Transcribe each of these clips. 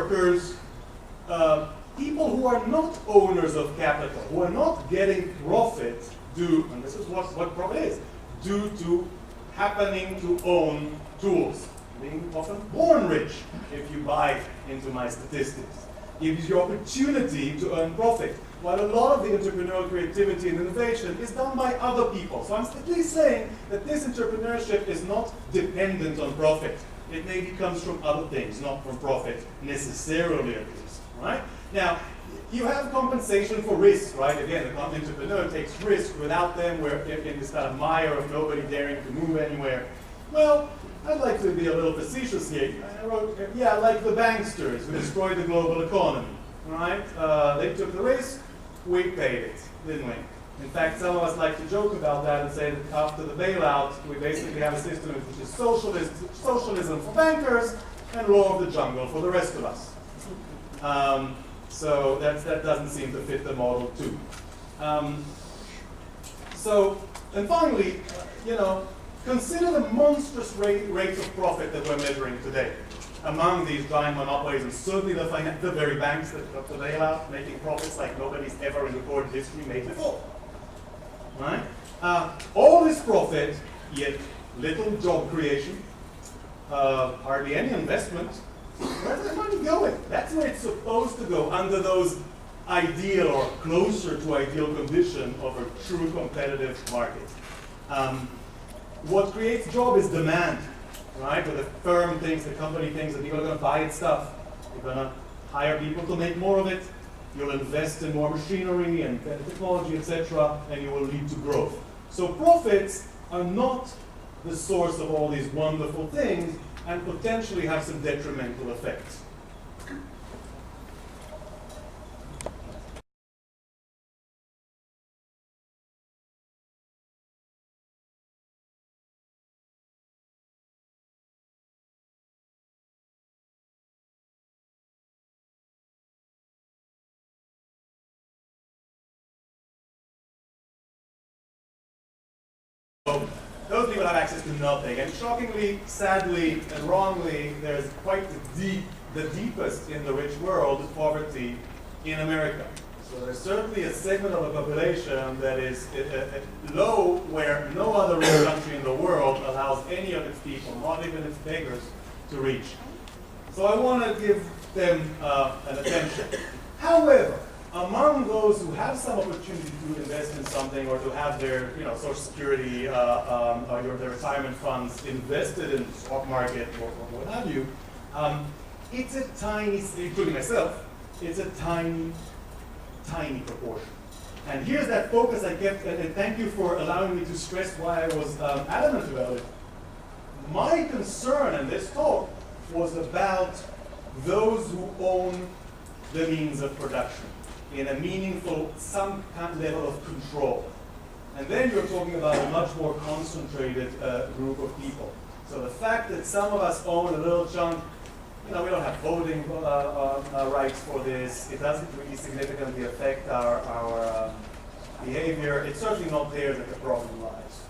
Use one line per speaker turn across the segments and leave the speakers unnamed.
workers, people who are not owners of capital, who are not getting profit due, and this is what profit is, due to happening to own tools, being often born rich, if you buy into my statistics. Gives you opportunity to earn profit, while a lot of the entrepreneurial creativity and innovation is done by other people. So I'm simply saying that this entrepreneurship is not dependent on profit. It maybe comes from other things, not from profit necessarily at least, right? Now, you have compensation for risk, right? Again, the entrepreneur takes risk. Without them, we're in this kind of mire of nobody daring to move anywhere. Well, I'd like to be a little facetious here. I wrote, yeah, like the banksters who destroyed the global economy, right? They took the risk, we paid it, didn't we? In fact, some of us like to joke about that and say that after the bailout, we basically have a system which is socialism for bankers and law of the jungle for the rest of us. So that doesn't seem to fit the model too. And finally, consider the monstrous rates of profit that we're measuring today among these giant monopolies, and certainly the very banks that got the bailout, making profits like nobody's ever in recorded history made before. Right? All this profit, yet little job creation, hardly any investment. Where's the money going? That's where it's supposed to go, under those ideal or closer to ideal condition of a true competitive market. What creates job is demand, right? Where the firm thinks, the company thinks that people are going to buy its stuff. You're going to hire people to make more of it. You'll invest in more machinery and better technology, etc., and you will lead to growth. So profits are not the source of all these wonderful things and potentially have some detrimental effects. So those people have access to nothing, and shockingly, sadly, and wrongly, there's quite the deepest in the rich world poverty in America. So there's certainly a segment of the population that is low, where no other rich country in the world allows any of its people, not even its beggars, to reach. So I want to give them an attention. However, among those who have some opportunity to invest in something or to have their Social Security or their retirement funds invested in the stock market or what have you, it's a tiny, including myself, it's a tiny proportion. And here's that focus I kept, and thank you for allowing me to stress why I was adamant about it. My concern in this talk was about those who own the means of production in a meaningful, some kind of level of control. And then you're talking about a much more concentrated group of people. So the fact that some of us own a little chunk, we don't have voting rights for this. It doesn't really significantly affect our behavior. It's certainly not there that the problem lies.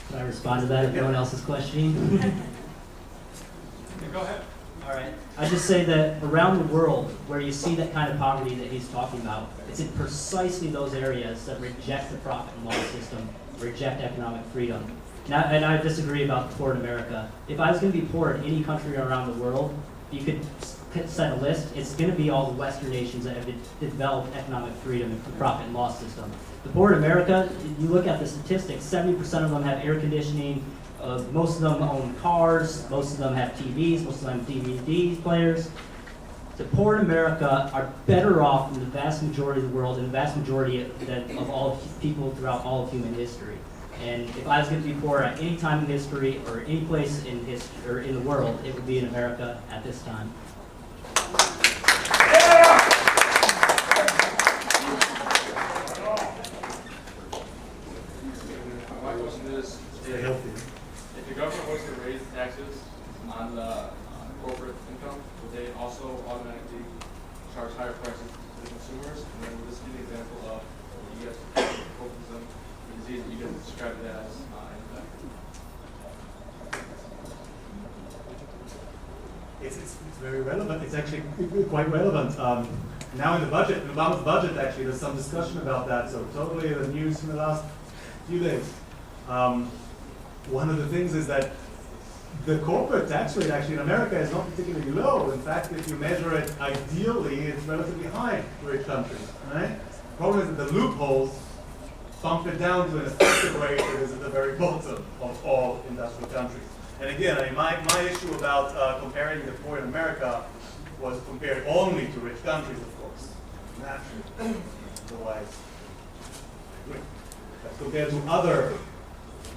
Can I respond to that if no one else is questioning?
Go ahead.
All right. I just say that around the world where you see that kind of poverty that he's talking about, it's in precisely those areas that reject the profit and loss system, reject economic freedom. Now, and I disagree about the poor in America. If I was going to be poor in any country around the world, you could set a list. It's going to be all the Western nations that have developed economic freedom and profit and loss system. The poor in America, you look at the statistics, 70% of them have air conditioning. Most of them own cars, most of them have TVs, most of them have DVD players. The poor in America are better off than the vast majority of the world and the vast majority of all people throughout all of human history. And if I was going to be poor at any time in history or any place in history or in the world, it would be in America at this time.
My question is,
Stay healthy.
if the government was to raise taxes on the corporate income, would they also automatically charge higher prices to the consumers? And then would this be an example of the U.S. populism, the disease that you guys described it as in effect?
very relevant. It's actually quite relevant. Now in the budget, in Obama's budget, actually, there's some discussion about that. So totally the news from the last few days. One of the things is that the corporate tax rate actually in America is not particularly low. In fact, if you measure it ideally, it's relatively high for rich countries. Right? The problem is that the loopholes bump it down to an effective rate that is at the very bottom of all industrial countries. And again, I mean, my issue about comparing the poor in America was compared only to rich countries, of course. Naturally. Otherwise, as compared to other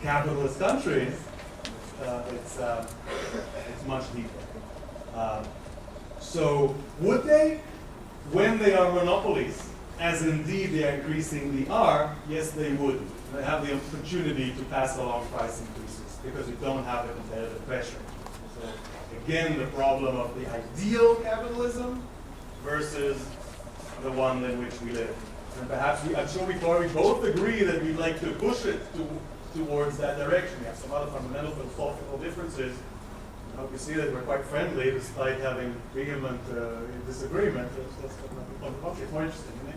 capitalist countries, it's much deeper. So would they, when they are monopolies, as indeed they increasingly are, yes, they would. They have the opportunity to pass along price increases because you don't have the competitive pressure. So again, the problem of the ideal capitalism versus the one in which we live. And perhaps I'm sure we both agree that we'd like to push it towards that direction. We have some other fundamental philosophical differences. I hope you see that we're quite friendly despite having vehement disagreement. That's on the contrary, it's more interesting, isn't it?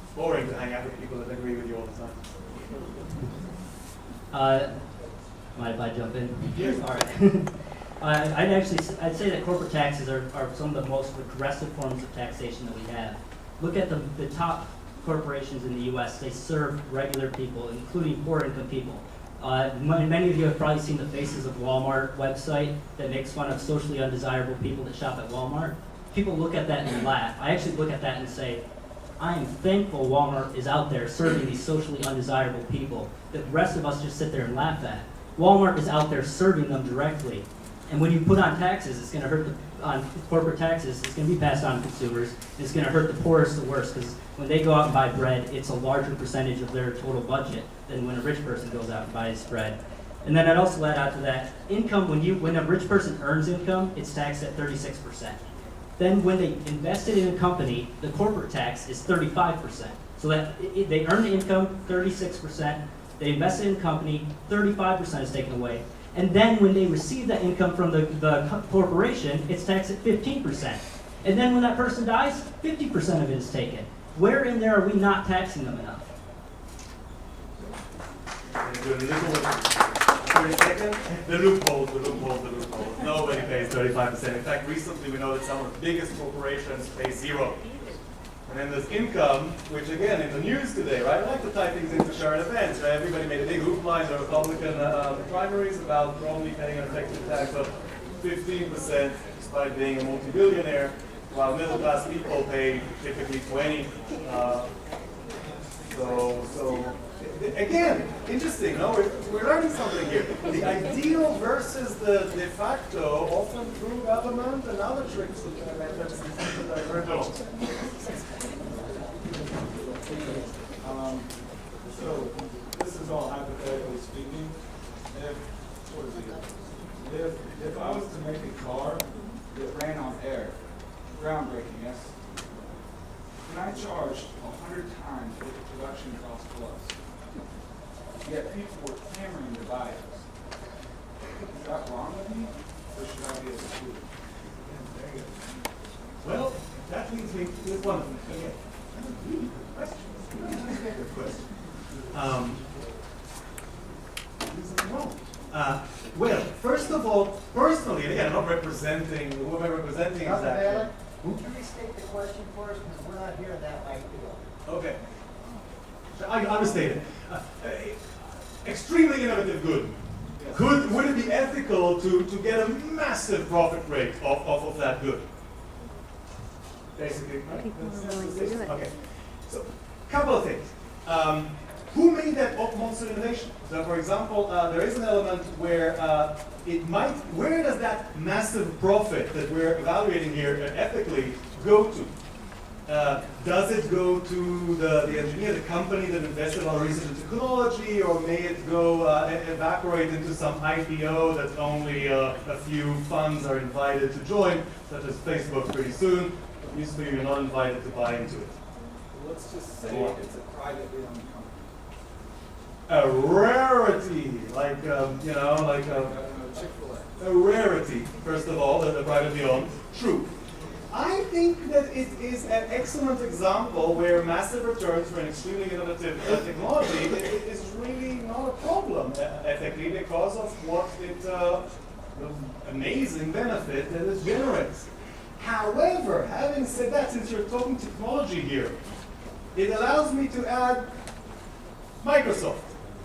It's boring to hang out with people that agree with you all the time.
Mind if I jump in?
Yes.
All right. I'd say that corporate taxes are some of the most regressive forms of taxation that we have. Look at the top corporations in the U.S. They serve regular people, including poor income people. Many of you have probably seen the Faces of Walmart website that makes fun of socially undesirable people that shop at Walmart. People look at that and laugh. I actually look at that and say, I am thankful Walmart is out there serving these socially undesirable people that the rest of us just sit there and laugh at. Walmart is out there serving them directly. And when you put on taxes, it's going to hurt on corporate taxes, it's going to be passed on to consumers. It's going to hurt the poorest the worst because when they go out and buy bread, it's a larger percentage of their total budget than when a rich person goes out and buys bread. And then I'd also add out to that, income, when a rich person earns income, it's taxed at 36%. Then when they invest it in a company, the corporate tax is 35%. So that they earn the income, 36%. They invest it in a company, 35% is taken away. And then when they receive that income from the corporation, it's taxed at 15%. And then when that person dies, 50% of it is taken. Where in there are we not taxing them enough?
The loopholes. Nobody pays 35%. In fact, recently we know that some of the biggest corporations pay 0. And then there's income, which again, in the news today, right? I like to tie things into current events, right? Everybody made a big hoopla in the Republican primaries about Romney paying an effective tax of 15% despite being a multi-billionaire, while middle-class people pay typically 20%. So again, interesting, no? We're learning something here. The ideal versus the de facto, often through government and other tricks that I've heard of.
So this is all hypothetically speaking. If I was to make a car that ran on air, groundbreaking, yes, and I charged 100 times what the production cost was, yet people were clamoring to buy it. Is that wrong with me, or should I be able to do it?
Well, that leads me to this one. Okay. Good question. Well, first of all, personally, and again, I'm not representing who I'm representing exactly.
Would you restate the question for us, because we're not hearing that like you are.
Okay. I'll restate it. Extremely innovative good. Would it be ethical to get a massive profit rate off of that good? Basically, right?
People are willing to do it.
Okay. So, couple of things. Who made that monster innovation? So, for example, there is an element where where does that massive profit that we're evaluating here ethically go to? Does it go to the engineer, the company that invested a lot of research and technology, or may it go evaporate into some IPO that only a few funds are invited to join, such as Facebook pretty soon? It used to be you're not invited to buy into it.
Let's just say it's a privately owned company.
A rarity, like
Chick-fil-A.
a rarity, first of all, that the privately owned. True. I think that it is an excellent example where massive returns for an extremely innovative technology is really not a problem, ethically, because of what it, the amazing benefit that it generates. However, having said that, since you're talking technology here, it allows me to add Microsoft,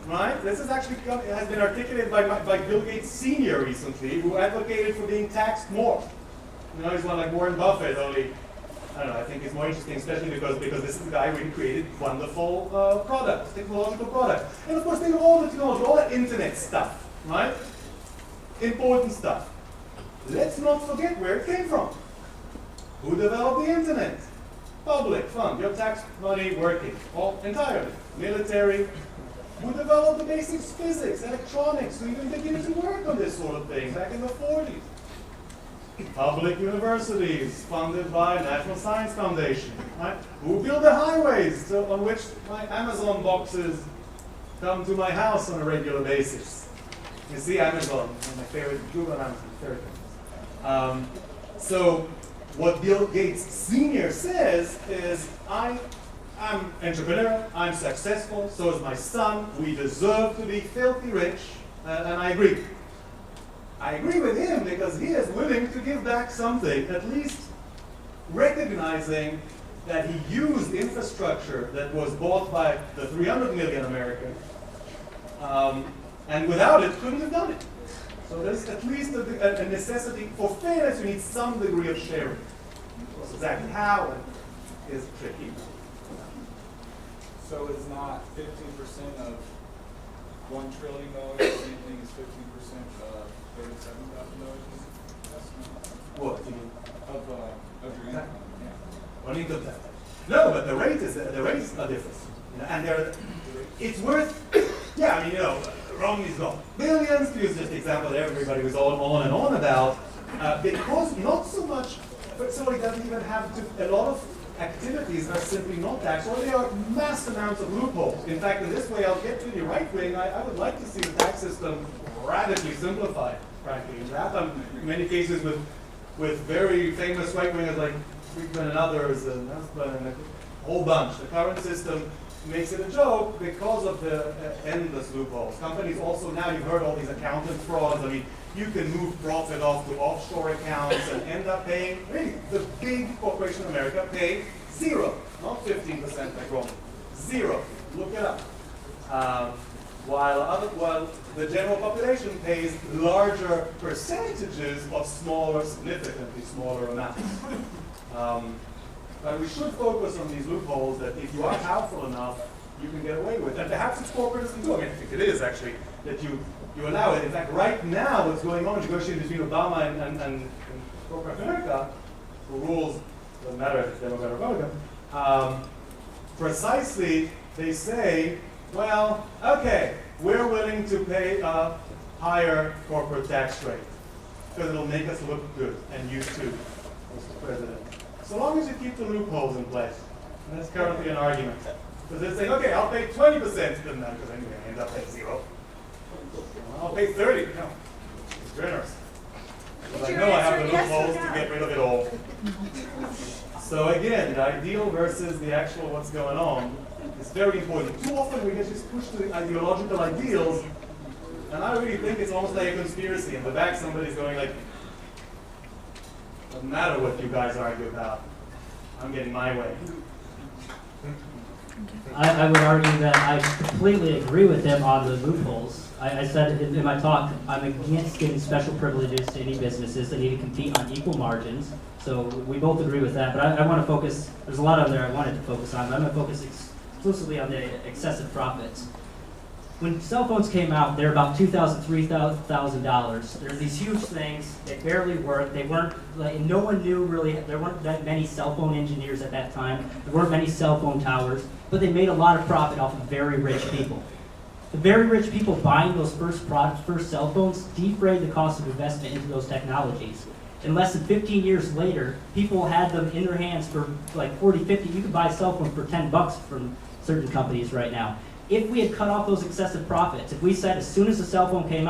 right? This is actually has been articulated by Bill Gates Sr. recently, who advocated for being taxed more. You know, he's one like Warren Buffett, only, I don't know, I think it's more interesting, especially because this is the guy who created wonderful products, technological products. And of course, think of all the technology, all that internet stuff, right? Important stuff. Let's not forget where it came from. Who developed the internet? Public fund, your tax money working, all entirely. Military. Who developed the basics, physics, electronics, who even began to work on this sort of thing back in the 40s? Public universities funded by National Science Foundation, right? Who built the highways on which my Amazon boxes come to my house on a regular basis? You see, Amazon, one of my favorite, Google and Amazon, favorite. So what Bill Gates Sr. says is, I'm entrepreneur, I'm successful, so is my son, we deserve to be filthy rich, and I agree. I agree with him because he is willing to give back something, at least recognizing that he used infrastructure that was bought by the 300 million Americans, and without it, couldn't have done it. So there's at least a necessity for fairness. You need some degree of sharing. Of course, exactly how is tricky.
So it's not 15% of $1 trillion, the same thing as 15% of $37,000 investment?
What? You mean?
Of your income, yeah.
What income tax? No, but the rates are different. You know, and it's worth, yeah, I mean, you know, Romney's got billions, to use just the example that everybody was all on and on about, because not so much, but somebody doesn't even have to, a lot of activities are simply not taxed, or there are mass amounts of loopholes. In fact, in this way, I'll get to the right wing, I would like to see the tax system radically simplified, frankly. And that happened in many cases with very famous right wingers like Friedman and others, and Nussbaum and a whole bunch. The current system makes it a joke because of the endless loopholes. Companies also, now you've heard all these accountant frauds. I mean, you can move profit off to offshore accounts and end up paying, really, the big corporations in America pay 0, not 15% like Roman. 0. Look it up. While the general population pays larger percentages of smaller, significantly smaller amounts. But we should focus on these loopholes that if you are powerful enough, you can get away with. And perhaps it's corporatism too. I mean, I think it is actually, that you allow it. In fact, right now, what's going on, negotiating between Obama and corporate America, who rules, doesn't matter if it's Democrat or Republican, precisely, they say, well, okay, we're willing to pay a higher corporate tax rate because it'll make us look good, and you too, Mr. President. So long as you keep the loopholes in place. And that's currently an argument. Because they're saying, okay, I'll pay 20%. Doesn't matter, because anyway, I end up paying 0. I'll pay 30. No, it's generous. Because I know I have the loopholes to get rid of it all. So again, the ideal versus the actual what's going on is very important. Too often we get just pushed to the ideological ideals, and I really think it's almost like a conspiracy. In the back, somebody's going like, doesn't matter what you guys argue about. I'm getting my way.
I would argue that I completely agree with him on the loopholes. I said in my talk, I'm against giving special privileges to any businesses that need to compete on equal margins. So we both agree with that, but I want to focus, there's a lot on there I wanted to focus on, but I'm going to focus exclusively on the excessive profits. When cell phones came out, they were about $2,000, $3,000. There were these huge things. They barely worked. They weren't, like, no one knew really, there weren't that many cell phone engineers at that time. There weren't many cell phone towers, but they made a lot of profit off of very rich people. The very rich people buying those first cell phones defrayed the cost of investment into those technologies. And less than 15 years later, people had them in their hands for like 40, 50. You could buy a cell phone for $10 from certain companies right now. If we had cut off those excessive profits, if we said as soon as the cell phone came out,